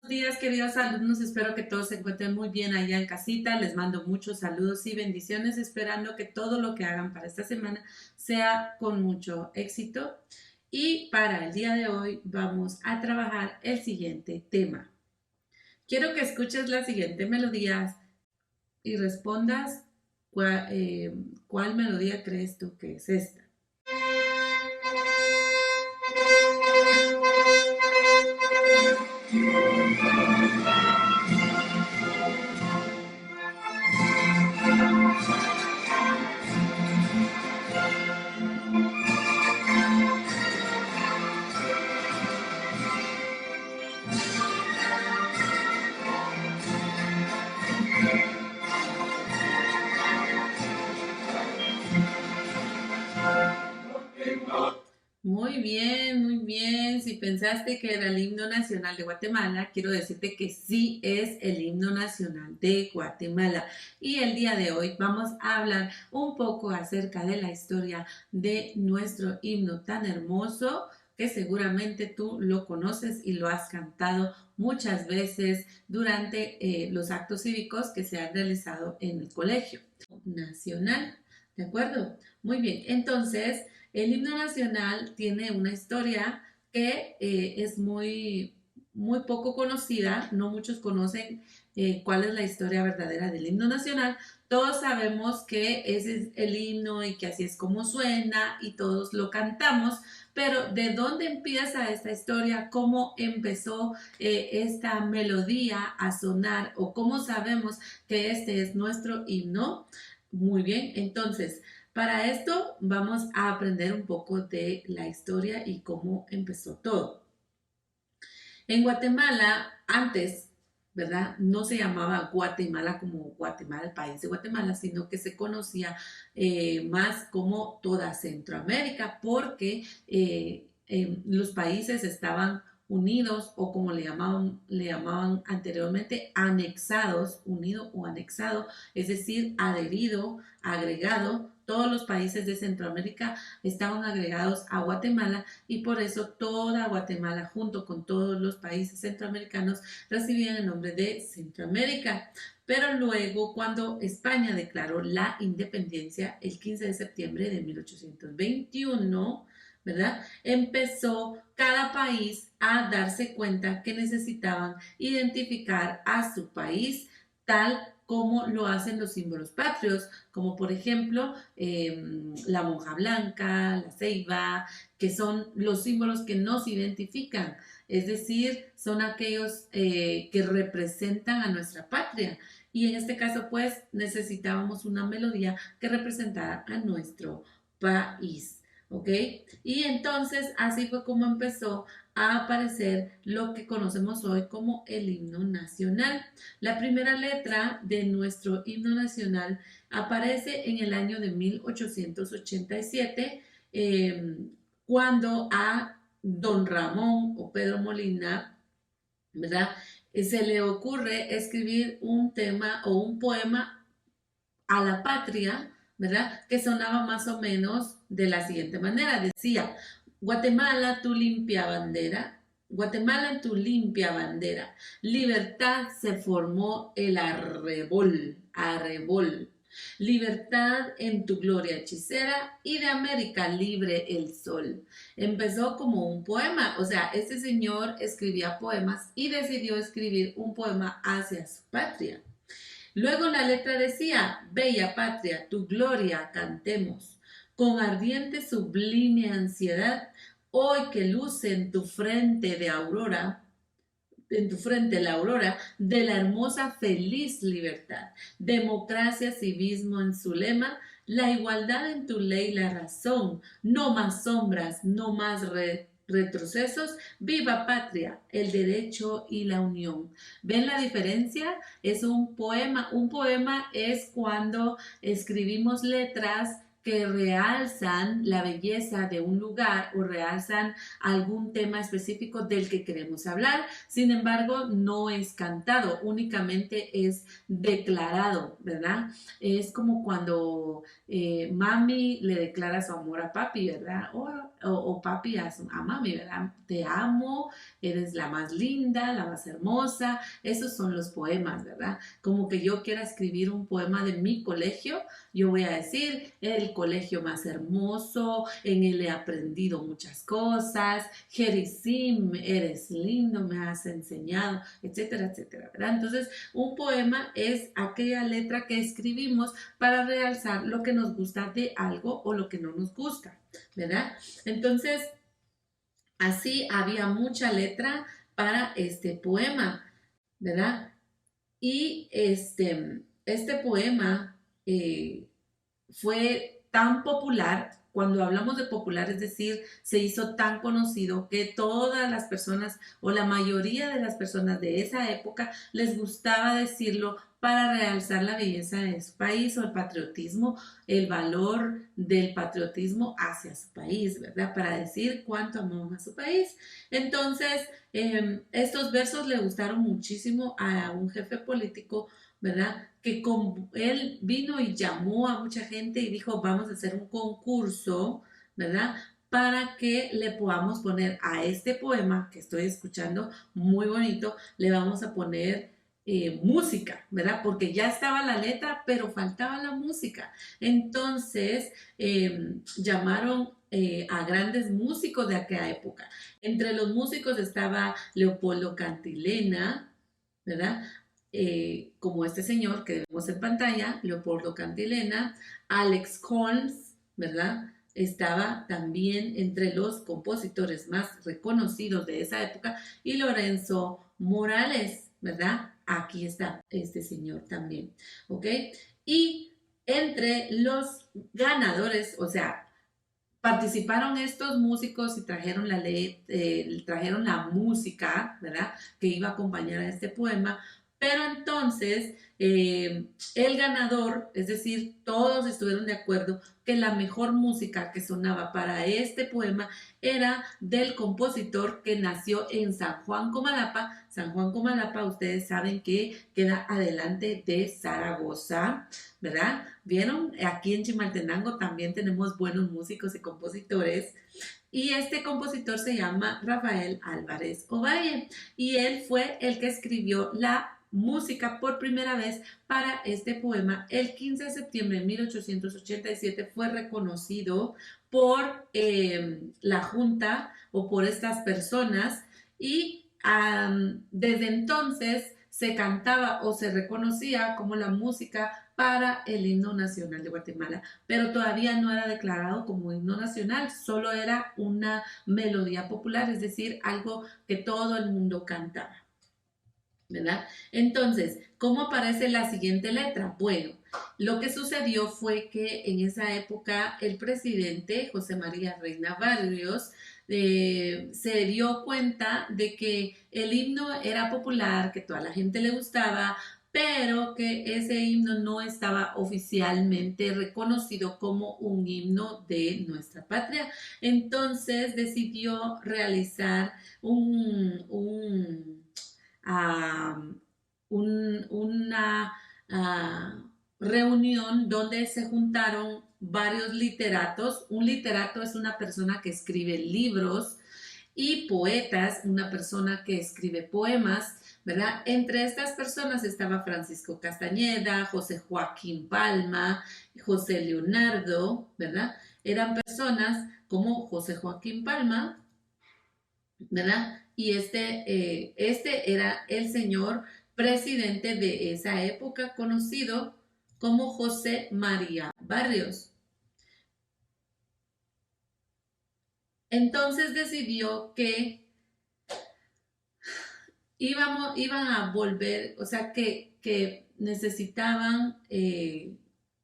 Buenos días, queridos alumnos. Espero que todos se encuentren muy bien allá en casita. Les mando muchos saludos y bendiciones, esperando que todo lo que hagan para esta semana sea con mucho éxito. Y para el día de hoy vamos a trabajar el siguiente tema. Quiero que escuches la siguiente melodía y respondas cuál melodía crees tú que es esta. Muy bien, muy bien. Si pensaste que era el himno nacional de Guatemala, quiero decirte que sí es el himno nacional de Guatemala. Y el día de hoy vamos a hablar un poco acerca de la historia de nuestro himno tan hermoso que seguramente tú lo conoces y lo has cantado muchas veces durante los actos cívicos que se han realizado en el colegio nacional. ¿De acuerdo? Muy bien. Entonces, el himno nacional tiene una historia que es muy poco conocida, no muchos conocen cuál es la historia verdadera del himno nacional. Todos sabemos que ese es el himno y que así es como suena y todos lo cantamos, pero ¿de dónde empieza esta historia? ¿Cómo empezó esta melodía a sonar o cómo sabemos que este es nuestro himno? Muy bien, entonces, para esto vamos a aprender un poco de la historia y cómo empezó todo. En Guatemala, antes, ¿verdad? No se llamaba Guatemala como Guatemala, el país de Guatemala, sino que se conocía más como toda Centroamérica, porque los países estaban unidos o como le llamaban anteriormente, anexados, unido o anexado, es decir, adherido, agregado. Todos los países de Centroamérica estaban agregados a Guatemala y por eso toda Guatemala junto con todos los países centroamericanos recibían el nombre de Centroamérica. Pero luego cuando España declaró la independencia el 15 de septiembre de 1821, ¿verdad? Empezó cada país a darse cuenta que necesitaban identificar a su país tal como lo hacen los símbolos patrios, como por ejemplo la monja blanca, la ceiba, que son los símbolos que nos identifican, es decir, son aquellos que representan a nuestra patria. Y en este caso, pues, necesitábamos una melodía que representara a nuestro país. ¿Ok? Y entonces así fue como empezó a aparecer lo que conocemos hoy como el himno nacional. La primera letra de nuestro himno nacional aparece en el año de 1887, cuando a don Ramón o Pedro Molina, ¿verdad? Se le ocurre escribir un tema o un poema a la patria, ¿verdad? Que sonaba más o menos de la siguiente manera. Decía, Guatemala, tu limpia bandera, Guatemala, tu limpia bandera, libertad se formó el arrebol, arrebol. Libertad en tu gloria hechicera y de América libre el sol. Empezó como un poema, o sea, este señor escribía poemas y decidió escribir un poema hacia su patria. Luego la letra decía, bella patria, tu gloria cantemos, con ardiente sublime ansiedad, hoy que luce en tu frente de aurora, en tu frente la aurora de la hermosa feliz libertad, democracia, civismo en su lema, la igualdad en tu ley, la razón, no más sombras, no más retrocesos, viva patria, el derecho y la unión. ¿Ven la diferencia? Es un poema es cuando escribimos letras que realzan la belleza de un lugar o realzan algún tema específico del que queremos hablar. Sin embargo, no es cantado, únicamente es declarado, ¿verdad? Es como cuando mami le declara su amor a papi, ¿verdad? O papi a mami, ¿verdad? Te amo, eres la más linda, la más hermosa. Esos son los poemas, ¿verdad? Como que yo quiera escribir un poema de mi colegio, yo voy a decir, el colegio más hermoso, en él he aprendido muchas cosas, Jerisim, eres lindo, me has enseñado, etcétera, etcétera, ¿verdad? Entonces, un poema es aquella letra que escribimos para realzar lo que nos gusta de algo o lo que no nos gusta, ¿verdad? Entonces, así había mucha letra para este poema, ¿verdad? Y este poema fue tan popular, cuando hablamos de popular, es decir, se hizo tan conocido que todas las personas o la mayoría de las personas de esa época les gustaba decirlo para realzar la belleza de su país o el patriotismo, el valor del patriotismo hacia su país, ¿verdad? Para decir cuánto amaban a su país. Entonces, estos versos le gustaron muchísimo a un jefe político, ¿verdad? Que con él vino y llamó a mucha gente y dijo, vamos a hacer un concurso, ¿verdad? Para que le podamos poner a este poema que estoy escuchando, muy bonito, le vamos a poner música, ¿verdad? Porque ya estaba la letra, pero faltaba la música. Entonces, llamaron a grandes músicos de aquella época. Entre los músicos estaba Leopoldo Cantilena, ¿verdad? Como este señor que vemos en pantalla, Leopoldo Cantilena, Alex Holmes, ¿verdad? Estaba también entre los compositores más reconocidos de esa época, y Lorenzo Morales, ¿verdad? Aquí está este señor también, ¿ok? Y entre los ganadores, o sea, participaron estos músicos y trajeron la ley, trajeron la música, ¿verdad? Que iba a acompañar a este poema. Pero entonces el ganador, es decir, todos estuvieron de acuerdo que la mejor música que sonaba para este poema era del compositor que nació en San Juan Comalapa. San Juan Comalapa, ustedes saben que queda adelante de Zaragoza, ¿verdad? ¿Vieron? Aquí en Chimaltenango también tenemos buenos músicos y compositores. Y este compositor se llama Rafael Álvarez Ovalle. Y él fue el que escribió la música por primera vez para este poema. El 15 de septiembre de 1887 fue reconocido por la Junta o por estas personas, y desde entonces se cantaba o se reconocía como la música para el himno nacional de Guatemala, pero todavía no era declarado como himno nacional, solo era una melodía popular, es decir, algo que todo el mundo cantaba, ¿verdad? Entonces, ¿cómo aparece la siguiente letra? Bueno, lo que sucedió fue que en esa época el presidente José María Reina Barrios se dio cuenta de que el himno era popular, que toda la gente le gustaba, pero que ese himno no estaba oficialmente reconocido como un himno de nuestra patria. Entonces decidió realizar a una reunión donde se juntaron varios literatos. Un literato es una persona que escribe libros, y poetas, una persona que escribe poemas, ¿verdad? Entre estas personas estaba Francisco Castañeda, José Joaquín Palma, José Leonardo, ¿verdad? Eran personas como José Joaquín Palma, ¿verdad? Y este era el señor presidente de esa época, conocido como José María Barrios. Entonces decidió que iban a volver, o sea, que necesitaban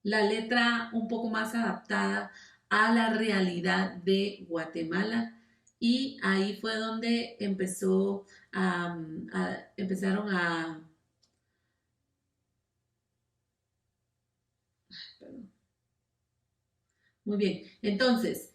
la letra un poco más adaptada a la realidad de Guatemala, y ahí fue donde empezaron Muy bien, entonces,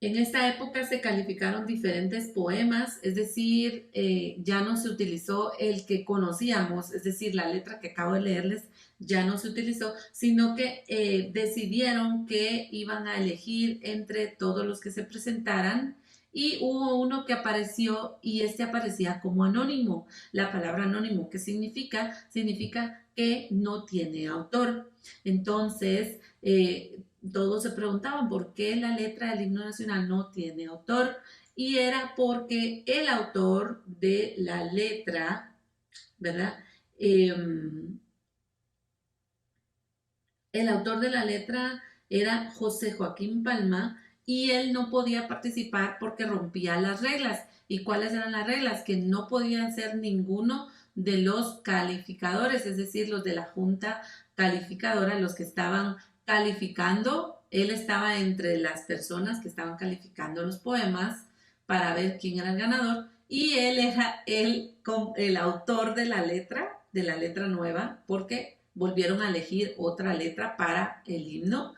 en esta época se calificaron diferentes poemas, es decir, ya no se utilizó el que conocíamos, es decir, la letra que acabo de leerles ya no se utilizó, sino que decidieron que iban a elegir entre todos los que se presentaran y hubo uno que apareció y este aparecía como anónimo. La palabra anónimo, ¿qué significa? Significa que no tiene autor. Entonces, todos se preguntaban por qué la letra del himno nacional no tiene autor y era porque el autor de la letra, ¿verdad? El autor de la letra era José Joaquín Palma y él no podía participar porque rompía las reglas. ¿Y cuáles eran las reglas? Que no podían ser ninguno de los calificadores, es decir, los de la junta calificadora, los que estaban calificando. Él estaba entre las personas que estaban calificando los poemas para ver quién era el ganador y él era el autor de la letra nueva, porque volvieron a elegir otra letra para el himno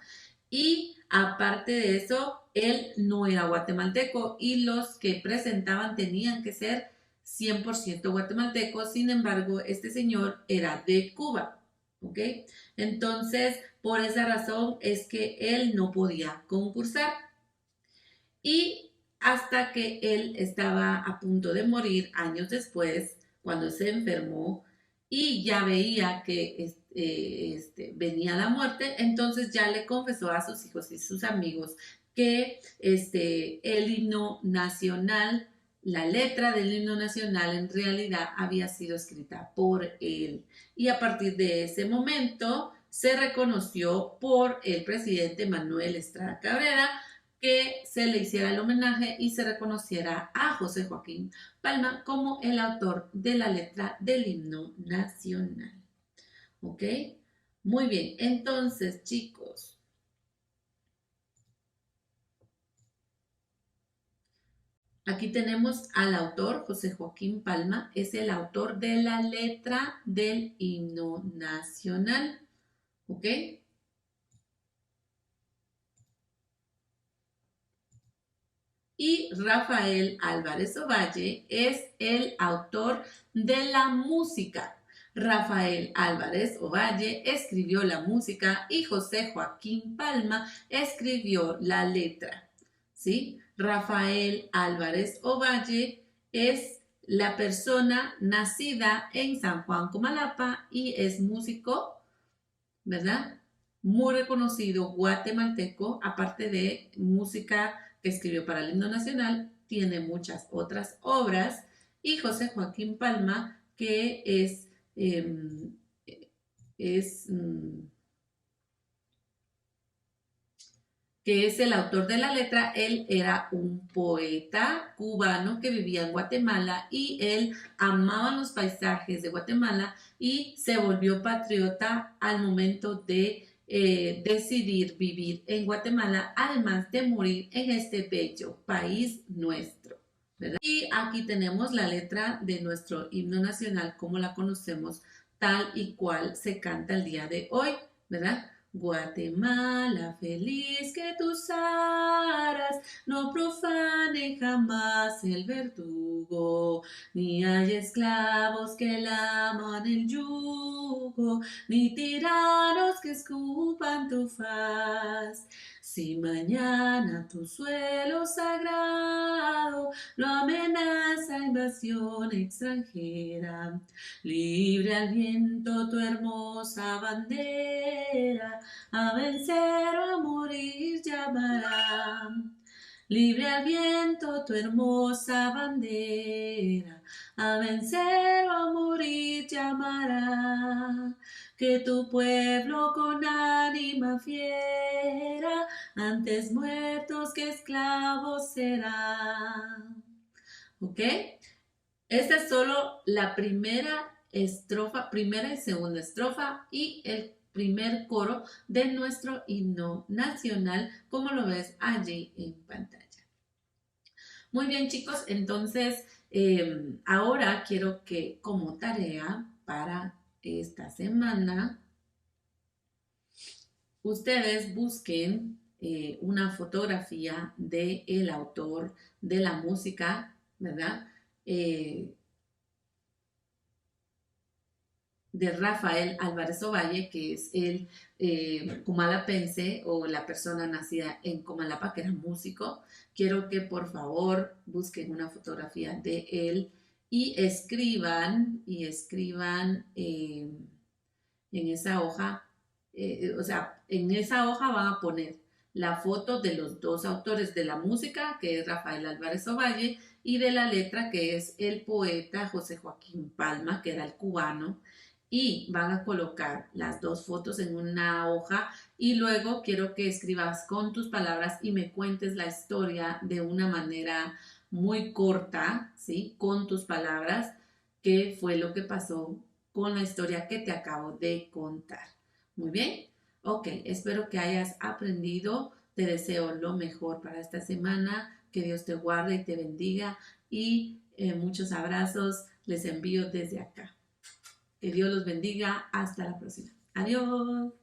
y aparte de eso, él no era guatemalteco y los que presentaban tenían que ser 100% guatemaltecos, sin embargo, este señor era de Cuba, ¿ok? Entonces, por esa razón es que él no podía concursar y hasta que él estaba a punto de morir años después, cuando se enfermó y ya veía que venía la muerte, entonces ya le confesó a sus hijos y sus amigos que el himno nacional, la letra del himno nacional en realidad había sido escrita por él. Y a partir de ese momento se reconoció por el presidente Manuel Estrada Cabrera que se le hiciera el homenaje y se reconociera a José Joaquín Palma como el autor de la letra del himno nacional. ¿Ok? Muy bien, entonces chicos, aquí tenemos al autor, José Joaquín Palma, es el autor de la letra del himno nacional. ¿Ok? Y Rafael Álvarez Ovalle es el autor de la música. Rafael Álvarez Ovalle escribió la música y José Joaquín Palma escribió la letra. ¿Sí? Rafael Álvarez Ovalle es la persona nacida en San Juan Comalapa y es músico, ¿verdad? Muy reconocido guatemalteco, aparte de música que escribió para el himno nacional, tiene muchas otras obras. Y José Joaquín Palma, que es que es el autor de la letra, él era un poeta cubano que vivía en Guatemala y él amaba los paisajes de Guatemala y se volvió patriota al momento de decidir vivir en Guatemala, además de morir en este bello país nuestro, ¿verdad? Y aquí tenemos la letra de nuestro himno nacional como la conocemos, tal y cual se canta el día de hoy, ¿verdad? Guatemala feliz que tus aras no profanen jamás el verdugo, ni hay esclavos que laman el yugo, ni tiranos que escupan tu faz. Si mañana tu suelo sagrado lo amenaza invasión extranjera, libre al viento tu hermosa bandera, a vencer o a morir llamará. Libre al viento tu hermosa bandera, a vencer o a morir llamará. Que tu pueblo con ánima fiera, antes muertos que esclavos será. ¿Ok? Esta es solo la primera estrofa, primera y segunda estrofa y el primer coro de nuestro himno nacional, como lo ves allí en pantalla. Muy bien, chicos, entonces ahora quiero que como tarea para esta semana ustedes busquen una fotografía del autor de la música, ¿verdad? De Rafael Álvarez Ovalle, que es el comalapense o la persona nacida en Comalapa, que era músico. Quiero que por favor busquen una fotografía de él y escriban en esa hoja, o sea, en esa hoja van a poner la foto de los dos autores de la música, que es Rafael Álvarez Ovalle, y de la letra, que es el poeta José Joaquín Palma, que era el cubano, y van a colocar las dos fotos en una hoja y luego quiero que escribas con tus palabras y me cuentes la historia de una manera muy corta, ¿sí? Con tus palabras, qué fue lo que pasó con la historia que te acabo de contar. Muy bien, ok, espero que hayas aprendido. Te deseo lo mejor para esta semana. Que Dios te guarde y te bendiga. Y muchos abrazos les envío desde acá. Que Dios los bendiga. Hasta la próxima. Adiós.